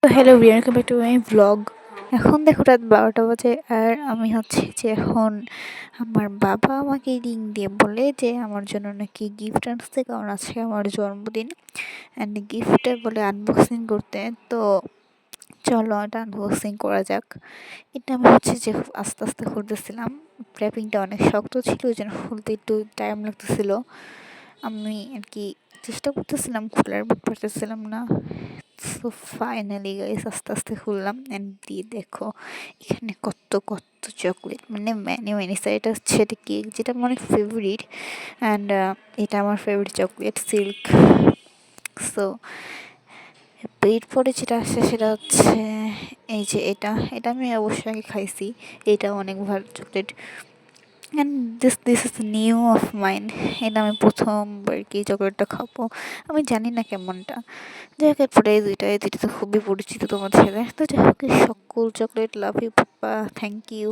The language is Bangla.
তো hello welcome back to my vlog. এখন দেখো রাত 12টা বাজে, আর আমি হচ্ছে যে এখন আমার বাবা আমাকে লিঙ্ক দিয়ে বলে যে আমার জন্য নাকি গিফট আনতে, কারণ আজকে আমার জন্মদিন অ্যান্ড গিফটটা বলে আনবক্সিং করতে। তো চলো এটা আনবক্সিং করা যাক। এটা আমি হচ্ছে যে খুব আস্তে আস্তে খুলতেছিলাম, র্যাপিংটা অনেক শক্ত ছিল, ওই জন্য খুলতে একটু টাইম লাগতেছিল। আমি আর কি চেষ্টা করতেছিলাম খোলার, বাট পারতেছিলাম না। সো ফাইনালি গাইস আস্তে আস্তে খুললাম অ্যান্ড দিয়ে দেখো এখানে কত কত চকলেট, মানে ম্যানি ম্যানি স্যার। এটা হচ্ছে এটা কেক, যেটা আমার অনেক ফেভারিট অ্যান্ড এটা আমার ফেভারিট চকলেট সিল্ক। সো এরপরে যেটা আসে সেটা হচ্ছে এই যে এটা এটা আমি অবশ্যই আগে খাইছি। এটা অনেক ভালো chocolate and this is new of mine. এটা আমি প্রথমবার কি চকলেটটা খাবো, আমি জানি না কেমনটা। যাই হোক, এরপরে এই দুইটা তো খুবই পরিচিত তোমার ছেলে। তো যাই হোক, সকল chocolate love you papa, thank you.